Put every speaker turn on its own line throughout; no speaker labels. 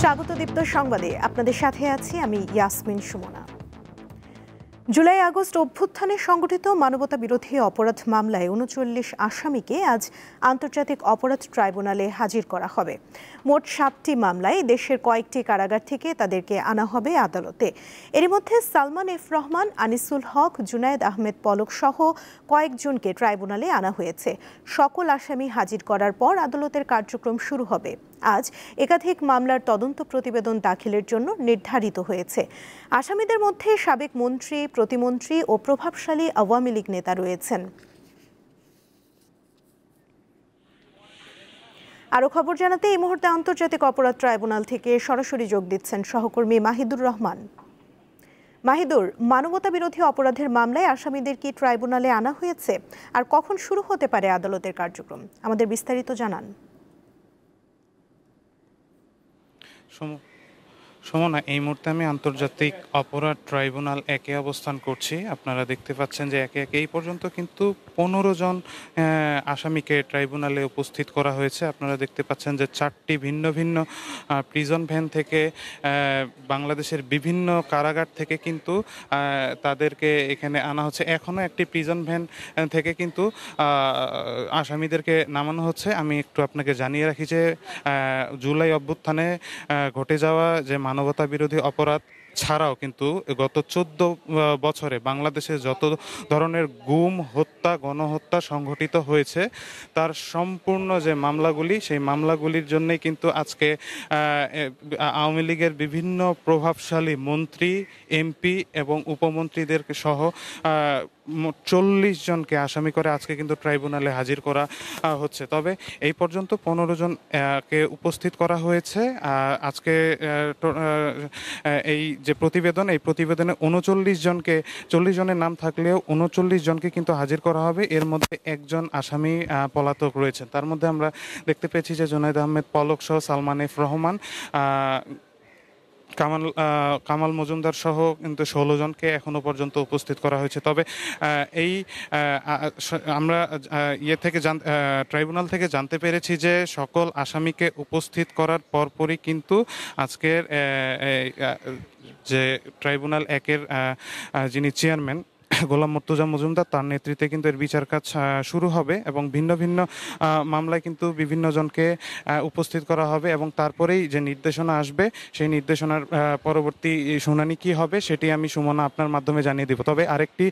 স্বাগত দীপ্ত সংবাদে আপনাদের সাথে আছি আমি ইয়াসমিন সুমনা। জুলাই আগস্ট অভ্যুত্থানে সংগঠিত মানবতা বিরোধী অপরাধ মামলায় ৩৯ আসামিকে আজ আন্তর্জাতিক অপরাধ ট্রাইব্যুনালে হাজির করা হবে। মোট ৭টি মামলায় দেশের কয়েকটি কারাগার থেকে তাদেরকে আনা হবে আদালতে। এর মধ্যে সালমান এফ রহমান, আনিসুল হক, জুনায়েদ আহমেদ পলক সহ কয়েকজনকে ট্রাইব্যুনালে আনা হয়েছে। সকল আসামি হাজির করার পর আদালতের কার্যক্রম শুরু হবে। আজ একাধিক মামলার তদন্ত প্রতিবেদন দাখিলের জন্য নির্ধারিত হয়েছে। আসামিদের মধ্যে সাবেক মন্ত্রী, প্রতিমন্ত্রী ও প্রভাবশালী আওয়ামী লীগ নেতা রয়েছেন। আরও খবর জানাতে এই মুহূর্তে আন্তর্জাতিক অপরাধ ট্রাইব্যুনাল থেকে সরাসরি যোগ দিচ্ছেন সহকর্মী মাহিদুর রহমান। মাহিদুর, মানবতা বিরোধী অপরাধের মামলায় আসামিদের কি ট্রাইব্যুনালে আনা হয়েছে? আর কখন শুরু হতে পারে আদালতের কার্যক্রম? আমাদের বিস্তারিত জানান।
সুমনা, এই মুহূর্তে আমি আন্তর্জাতিক অপরাধ ট্রাইব্যুনাল 1-এ অবস্থান করছি। আপনারা দেখতে পাচ্ছেন যে একে একে এই পর্যন্ত কিন্তু 15 জন আসামিকে ট্রাইব্যুনালে উপস্থিত করা হয়েছে। আপনারা দেখতে পাচ্ছেন যে 4টি ভিন্ন ভিন্ন প্রিজন ভ্যান থেকে বাংলাদেশের বিভিন্ন কারাগার থেকে কিন্তু তাদেরকে এখানে আনা হচ্ছে। এখনও একটি প্রিজন ভ্যান থেকে কিন্তু আসামিদেরকে নামানো হচ্ছে। আমি একটু আপনাকে জানিয়ে রাখি যে জুলাই অভ্যুত্থানে ঘটে যাওয়া যে মানবতা বিরোধী অপরাধ ছাড়াও কিন্তু গত 14 বছরে বাংলাদেশে যত ধরনের গুম, হত্যা, গণহত্যা সংঘটিত হয়েছে তার সম্পূর্ণ যে মামলাগুলি, সেই মামলাগুলির জন্যই কিন্তু আজকে আওয়ামী লীগের বিভিন্ন প্রভাবশালী মন্ত্রী, এমপি এবং উপমন্ত্রীদের সহ 40 জনকে আসামি করে আজকে কিন্তু ট্রাইব্যুনালে হাজির করা হচ্ছে। তবে এই পর্যন্ত 15 জনকে উপস্থিত করা হয়েছে। আজকে এই যে প্রতিবেদন, এই প্রতিবেদনে 40 জনের নাম থাকলেও 39 জনকে কিন্তু হাজির করা হবে। এর মধ্যে একজন আসামি পলাতক রয়েছেন। তার মধ্যে আমরা দেখতে পেয়েছি যে জুনায়েদ আহমেদ পলক সহ সালমান এফ রহমান, কামাল মজুমদার সহ কিন্তু 16 জনকে এখনো পর্যন্ত উপস্থিত করা হয়েছে। তবে এই আমরা ট্রাইব্যুনাল থেকে জানতে পেরেছি যে সকল আসামিকে উপস্থিত করার পরপরই কিন্তু আজকের যে ট্রাইব্যুনাল 1-এর যিনি চেয়ারম্যান গোলাম মুর্তজা মজুমদার, তার নেতৃত্বে কিন্তু এর বিচার কাজ শুরু হবে এবং ভিন্ন ভিন্ন মামলায় কিন্তু বিভিন্ন জনকে উপস্থিত করা হবে এবং তারপরেই যে নির্দেশনা আসবে সেই নির্দেশনার পরবর্তী শুনানি কি হবে সেটি আমি সুমনা আপনার মাধ্যমে জানিয়ে দেব। তবে আরেকটি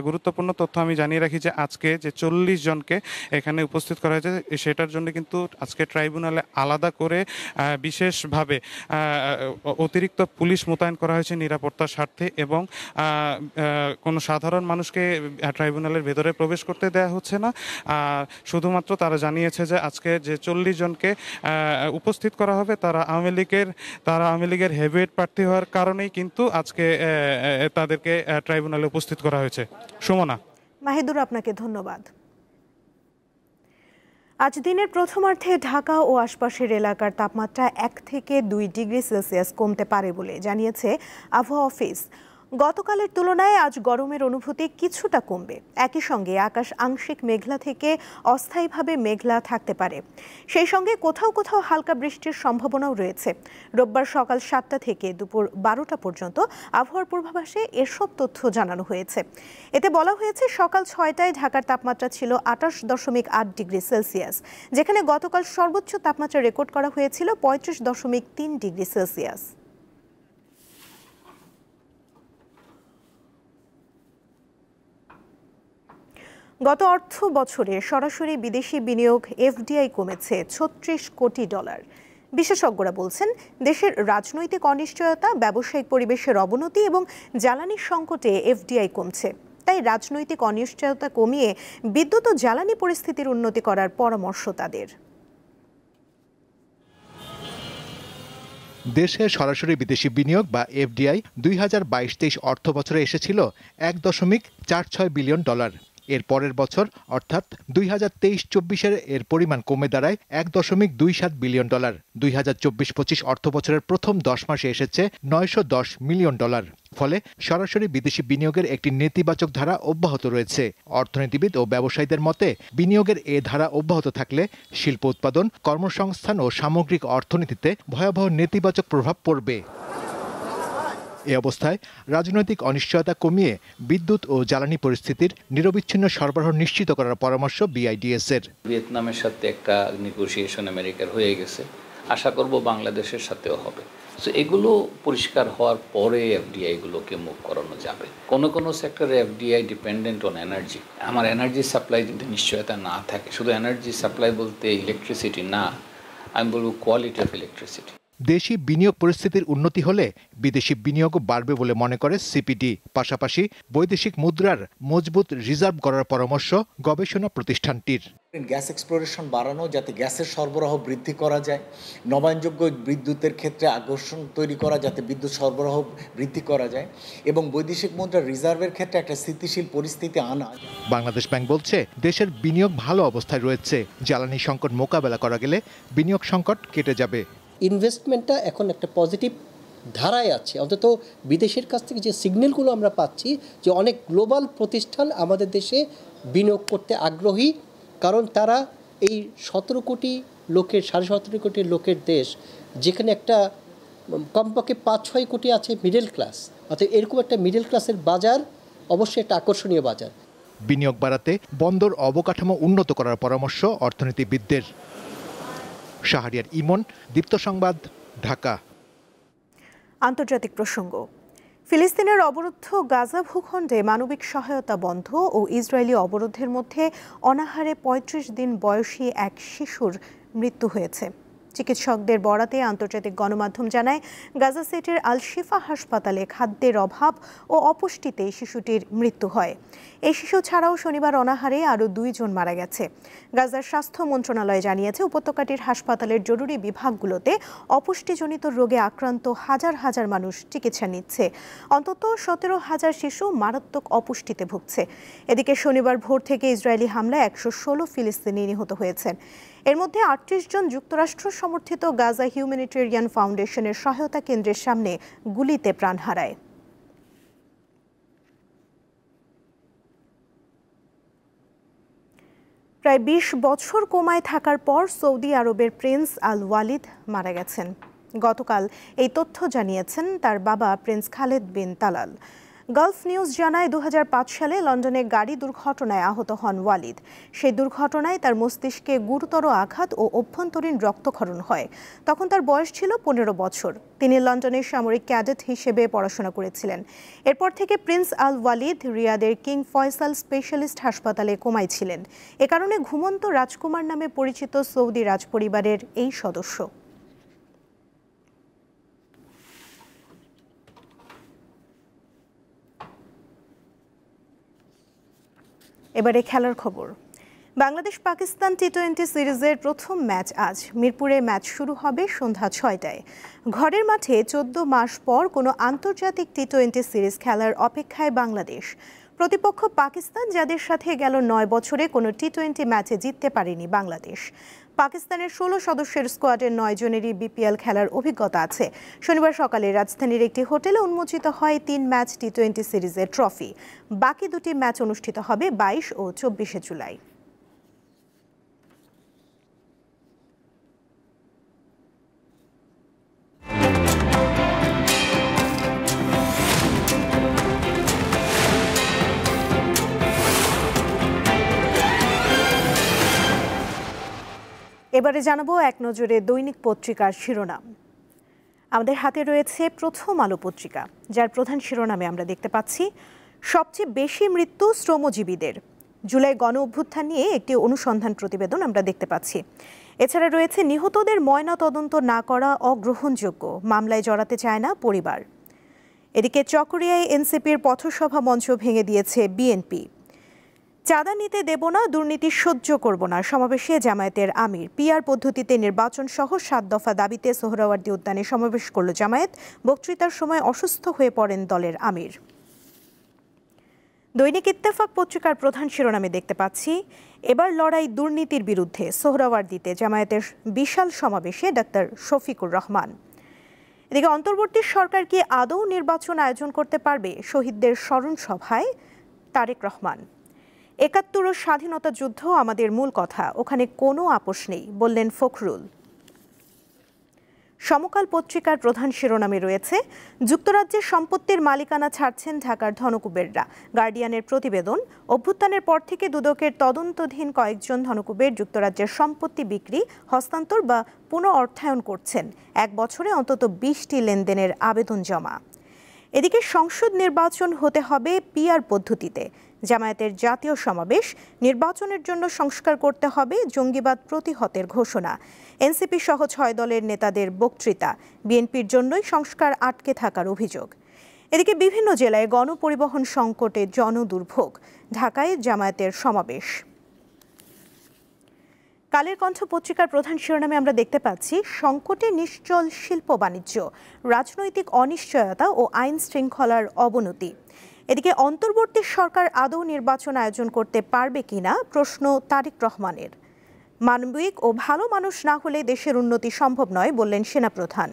গুরুত্বপূর্ণ তথ্য আমি জানিয়ে রাখি যে আজকে যে 40 জনকে এখানে উপস্থিত করা হয়েছে সেটার জন্য কিন্তু আজকে ট্রাইব্যুনালে আলাদা করে বিশেষভাবে অতিরিক্ত পুলিশ মোতায়েন করা হয়েছে নিরাপত্তার স্বার্থে এবং কোনো সাধারণ মানুষকে ট্রাইব্যুনালের ভেতরে প্রবেশ করতে দেওয়া হচ্ছে না। শুধুমাত্র তারা জানিয়েছে যে আজকে যে 40 জনকে উপস্থিত করা হবে তারা আওয়ামী লীগের হেভিওয়েট প্রার্থী হওয়ার কারণেই কিন্তু আজকে তাদেরকে ট্রাইব্যুনালে উপস্থিত করা হয়েছে। সুমনা।
মাহিদুর, আপনাকে ধন্যবাদ। আজ দিনের প্রথমার্ধে ঢাকা ও আশপাশের এলাকার তাপমাত্রা 1 থেকে 2 ডিগ্রি সেলসিয়াস কমতে পারে বলে জানিয়েছে আবহাওয়া অফিস। গতকালের তুলনায় আজ গরমের অনুভূতি কিছুটা কমবে। একই সঙ্গে আকাশ আংশিক মেঘলা থেকে অস্থায়ীভাবে মেঘলা থাকতে পারে। সেই সঙ্গে কোথাও কোথাও হালকা বৃষ্টির সম্ভাবনাও রয়েছে। রোববার সকাল 7টা থেকে দুপুর 12টা পর্যন্ত আবহাওয়ার পূর্বাভাসে এসব তথ্য জানানো হয়েছে। এতে বলা হয়েছে সকাল 6টায় ঢাকার তাপমাত্রা ছিল 28.8 ডিগ্রি সেলসিয়াস, যেখানে গতকাল সর্বোচ্চ তাপমাত্রা রেকর্ড করা হয়েছিল 35.3 ডিগ্রি সেলসিয়াস। গত অর্থ বছরে সরাসরি বিদেশি বিনিয়োগ এফডিআই কমেছে $36 কোটি। বিশেষজ্ঞরা বলছেন দেশের রাজনৈতিক অনিশ্চয়তা, ব্যবসায়িক পরিবেশের অবনতি এবং জ্বালানি সংকটে এফডিআই কমছে। তাই রাজনৈতিক অনিশ্চয়তা কমিয়ে বিদ্যুৎ ও জ্বালানি পরিস্থিতির উন্নতি করার পরামর্শ তাদের।
দেশে সরাসরি বিদেশি বিনিয়োগ বা এফডিআই 2022-23 অর্থ বছরে এসেছিল $1.46 বিলিয়ন। এর পরের বছর অর্থাৎ 2023-24 এর পরিমাণ কমে দাঁড়ায় $1.27 বিলিয়ন। 2024-25 অর্থবছরের প্রথম 10 মাসে এসেছে $910 মিলিয়ন। ফলে সরাসরি বিদেশি বিনিয়োগের একটি নেতিবাচক ধারা অব্যাহত রয়েছে। অর্থনীতিবিদ ও ব্যবসায়ীদের মতে বিনিয়োগের এ ধারা অব্যাহত থাকলে শিল্প উৎপাদন, কর্মসংস্থান ও সামগ্রিক অর্থনীতিতে ভয়াবহ নেতিবাচক প্রভাব পড়বে। এ অবস্থায় রাজনৈতিক অনিশ্চয়তা কমিয়ে বিদ্যুৎ ও জ্বালানি পরিস্থিতির নিরবিচ্ছিন্ন সরবরাহ নিশ্চিত করার পরামর্শ বিআইডিএস-এর।
ভিয়েতনামের সাথে একটা নেগোসিয়েশন আমেরিকার হয়ে গেছে, আশা করব বাংলাদেশের সাথেও হবে। সো এগুলো পরিষ্কার হওয়ার পরে এফডিআই এগুলোকে মুভ করানো যাবে। কোনো সেক্টরে এফডিআই ডিপেন্ডেন্ট অন এনার্জি। আমার এনার্জি সাপ্লাই যদি নিশ্চয়তা না থাকে, শুধু এনার্জি সাপ্লাই বলতে ইলেকট্রিসিটি না, আমি বলবো কোয়ালিটি অফ ইলেকট্রিসিটি।
দেশি বিনিয়োগ পরিস্থিতির উন্নতি হলে বিদেশি বিনিয়োগও বাড়বে বলে মনে করে সিপিডি। পাশাপাশি বৈদেশিক মুদ্রার মজবুত রিজার্ভ করার পরামর্শ গবেষণা প্রতিষ্ঠানটির।
গ্যাস এক্সপ্লোরেশন বাড়ানো, যাতে গ্যাসের সরবরাহ বৃদ্ধি করা যায়, নবায়নযোগ্য বিদ্যুতের ক্ষেত্রে আকর্ষণ তৈরি করা, যাতে বিদ্যুৎ সরবরাহ বৃদ্ধি করা যায়, এবং বৈদেশিক মুদ্রার রিজার্ভের ক্ষেত্রে একটা স্থিতিশীল পরিস্থিতি আনা।
বাংলাদেশ ব্যাংক বলছে দেশের বিনিয়োগ ভালো অবস্থায় রয়েছে। জ্বালানি সংকট মোকাবেলা করা গেলে বিনিয়োগ সংকট কেটে যাবে।
ইনভেস্টমেন্টটা এখন একটা পজিটিভ ধারায় আছে। অন্তত বিদেশের কাছ থেকে যে সিগন্যালগুলো আমরা পাচ্ছি যে অনেক গ্লোবাল প্রতিষ্ঠান আমাদের দেশে বিনিয়োগ করতে আগ্রহী, কারণ তারা এই 17 কোটি লোকের 17.5 কোটি লোকের দেশ, যেখানে একটা কমপক্ষে 5-6 কোটি আছে মিডল ক্লাস, অর্থাৎ এরকম একটা মিডল ক্লাসের বাজার অবশ্যই একটা আকর্ষণীয় বাজার।
বিনিয়োগ বাড়াতে বন্দর অবকাঠামো উন্নত করার পরামর্শ অর্থনীতিবিদদের। শাহরিয়ার ইমন, দীপ্ত সংবাদ, ঢাকা।
আন্তর্জাতিক প্রসঙ্গ। ফিলিস্তিনের অবরুদ্ধ গাজা ভূখণ্ডে মানবিক সহায়তা বন্ধ ও ইসরায়েলি অবরোধের মধ্যে অনাহারে 35 দিন বয়সী এক শিশুর মৃত্যু হয়েছে। চিকিৎসকদের বরাতে আন্তর্জাতিক গণমাধ্যম জানায়, গাজা সিটির আল শিফা হাসপাতালে খাদ্যের অভাব ও অপুষ্টিতে শিশুটির মৃত্যু হয়। এই শিশু ছাড়াও শনিবার অনাহারে আরও 2 জন মারা গেছে। গাজার স্বাস্থ্য মন্ত্রণালয় জানিয়েছে, উপত্যকাটির হাসপাতালের জরুরি বিভাগগুলোতে অপুষ্টিজনিত রোগে আক্রান্ত হাজার হাজার মানুষ চিকিৎসা নিচ্ছে। অন্তত 17,000 শিশু মারাত্মক অপুষ্টিতে ভুগছে। এদিকে শনিবার ভোর থেকে ইসরায়েলি হামলায় 116 ফিলিস্তিনি নিহত হয়েছেন। এর মধ্যে 38 জন যুক্তরাষ্ট্র সমর্থিত গাজা হিউম্যানিটেরিয়ান ফাউন্ডেশনের সহায়তা কেন্দ্রের সামনে গুলিতে প্রাণ হারায়। প্রায় 20 বছর কোমায় থাকার পর সৌদি আরবের প্রিন্স আল ওয়ালিদ মারা গেছেন। গতকাল এই তথ্য জানিয়েছেন তার বাবা prince Khaled bin Talal. Gulf News জানায়, 2005 সালে লন্ডনে গাড়ি দুর্ঘটনায় আহত হন ওয়ালিদ। সেই দুর্ঘটনায় তার মস্তিষ্কে গুরুতর আঘাত ও অভ্যন্তরীণ রক্তক্ষরণ হয়। তখন তার বয়স ছিল 15 বছর। তিনি লন্ডনের সামরিক ক্যাডেট হিসেবে পড়াশোনা করেছিলেন। এরপর থেকে প্রিন্স আল ওয়ালিদ রিয়াদের কিং ফয়সাল স্পেশালিস্ট হাসপাতালে কোমায় ছিলেন। এ কারণে ঘুমন্ত রাজকুমার নামে পরিচিত সৌদি রাজপরিবারের এই সদস্য। এবারে খেলার খবর। বাংলাদেশ পাকিস্তান টি-20 সিরিজের প্রথম ম্যাচ আজ। মিরপুরে ম্যাচ শুরু হবে সন্ধ্যা 6টায়। ঘরের মাঠে 14 মাস পর কোনো আন্তর্জাতিক টি-20 সিরিজ খেলার অপেক্ষায় বাংলাদেশ। প্রতিপক্ষ পাকিস্তান, যাদের সাথে গেল 9 বছরে কোনো টি-20 ম্যাচে জিততে পারেনি বাংলাদেশ। পাকিস্তানের 16 সদস্যের স্কোয়াডের 9 জনেরই বিপিএল খেলার অভিজ্ঞতা আছে। শনিবার সকালে রাজধানীর একটি হোটেলে উন্মোচিত হয় 3 ম্যাচ টি-20 সিরিজের ট্রফি। বাকি 2টি ম্যাচ অনুষ্ঠিত হবে 22 ও 24 জুলাই। এবারে জানাবো এক নজরে দৈনিক পত্রিকার শিরোনাম। আমাদের হাতে রয়েছে প্রথম আলো পত্রিকা, যার প্রধান শিরোনামে আমরা দেখতে পাচ্ছি, সবচেয়ে বেশি মৃত্যু শ্রমজীবীদের। জুলাই গণ অভ্যুত্থান নিয়ে একটি অনুসন্ধান প্রতিবেদন আমরা দেখতে পাচ্ছি। এছাড়া রয়েছে, নিহতদের ময়না তদন্ত না করা অগ্রহণযোগ্য, মামলায় জড়াতে চায় না পরিবার। এদিকে চকরিয়ায় এনসিপির পথসভা মঞ্চ ভেঙে দিয়েছে বিএনপি। চাঁদা নিতে দেব না, দুর্নীতি সহ্য করব না, সমাবেশে জামায়াতের আমির। পিআর পদ্ধতিতে নির্বাচন সহ 7 দফা দাবিতে সোহরাওয়ার্দী উদ্যানে সমাবেশ করল জামায়াত। বক্তৃতার সময় অসুস্থ হয়ে পড়েন দলের আমির। দৈনিক ইত্তেফাক পত্রিকার প্রধান শিরোনামে দেখতে পাচ্ছি, এবার লড়াই দুর্নীতির বিরুদ্ধে। সোহরাওয়ার্দীতে জামায়াতের বিশাল সমাবেশে ডাক্তার শফিকুর রহমান। এদিকে অন্তর্বর্তী সরকার কি আদৌ নির্বাচন আয়োজন করতে পারবে? শহীদদের স্মরণ সভায় তারেক রহমান। ৭১ ও স্বাধীনতা যুদ্ধ আমাদের মূল কথা, ওখানে কোনো আপোষ নেই বললেন ফখরুল। সমকাল পত্রিকার প্রধান শিরোনামে রয়েছে, যুক্তরাজ্যের সম্পত্তির মালিকানা ছাড়ছেন ঢাকার ধনকুবেররা। গার্ডিয়ানের প্রতিবেদন, অভ্যুত্থানের পর থেকে দুদকের তদন্তাধীন কয়েকজন ধনকুবের যুক্তরাজ্যের সম্পত্তি বিক্রি, হস্তান্তর বা পুনঃ অর্থায়ন করছেন। ১ বছরে অন্তত ২০টি লেনদেনের আবেদন জমা। এদিকে সংসদ নির্বাচন হতে হবে পিআর পদ্ধতিতে। জামায়াতের জাতীয় সমাবেশ, নির্বাচনের জন্য সংস্কার করতে হবে, জঙ্গিবাদ প্রতিহতের ঘোষণা। এনসিপি সহ ৬ দলের নেতাদের বক্তৃতা, বিএনপির জন্যই সংস্কার আটকে থাকার অভিযোগ। এদিকে বিভিন্ন জেলায় গণপরিবহন সংকটে জনদুর্ভোগ। ঢাকায় জামায়াতের সমাবেশ। কালের কণ্ঠ পত্রিকার প্রধান শিরোনামে আমরা দেখতে পাচ্ছি, সংকটে নিশ্চল শিল্প বাণিজ্য, রাজনৈতিক অনিশ্চয়তা ও আইন শৃঙ্খলার অবনতি। এদিকে অন্তর্বর্তী সরকার আদৌ নির্বাচন আয়োজন করতে পারবে কিনা প্রশ্ন তারেক রহমানের। মানবিক ও ভালো মানুষ না হলে দেশের উন্নতি সম্ভব নয় বললেন সেনাপ্রধান।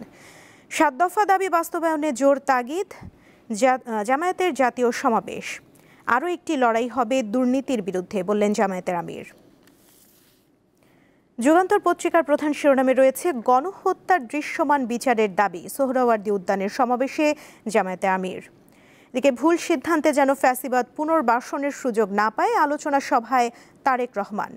৭ দফা দাবি বাস্তবায়নে জোর তাগিদ। জামায়াতের জাতীয় সমাবেশ, আরও একটি লড়াই হবে দুর্নীতির বিরুদ্ধে বললেন জামায়াতের আমির। যুগান্তর পত্রিকার প্রধান শিরোনামে রয়েছে, গণহত্যার দৃশ্যমান বিচারের দাবি। সোহরাওয়ার্দী উদ্যানের সমাবেশে জামায়াতে আমির। এদিকে ভুল সিদ্ধান্তে যেন ফ্যাসিবাদ পুনর্বাসনের সুযোগ না পায়, আলোচনা সভায় তারেক রহমান।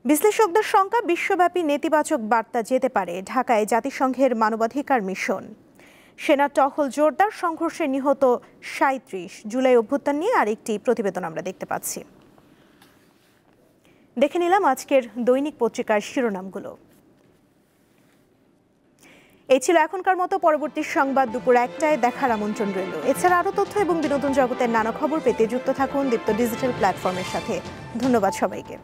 বিশ্লেষকদের শঙ্কা, বিশ্বব্যাপী নেতিবাচক বার্তা যেতে পারে। ঢাকায় জাতিসংঘের মানবাধিকার মিশন। সেনা টহল জোরদার, সংঘর্ষে নিহত ৩৭। জুলাই অভ্যুত্থান নিয়ে আরেকটি প্রতিবেদন আমরা দেখতে পাচ্ছি। দেখে নিলাম আজকের দৈনিক পত্রিকার শিরোনামগুলো। এই ছিল এখনকার মতো। পরবর্তী সংবাদ দুপুর ১টায় দেখার আমন্ত্রণ রইল। এছাড়া আরও তথ্য এবং বিনোদন জগতের নানা খবর পেতে যুক্ত থাকুন দীপ্ত ডিজিটাল প্ল্যাটফর্মের সাথে। ধন্যবাদ সবাইকে।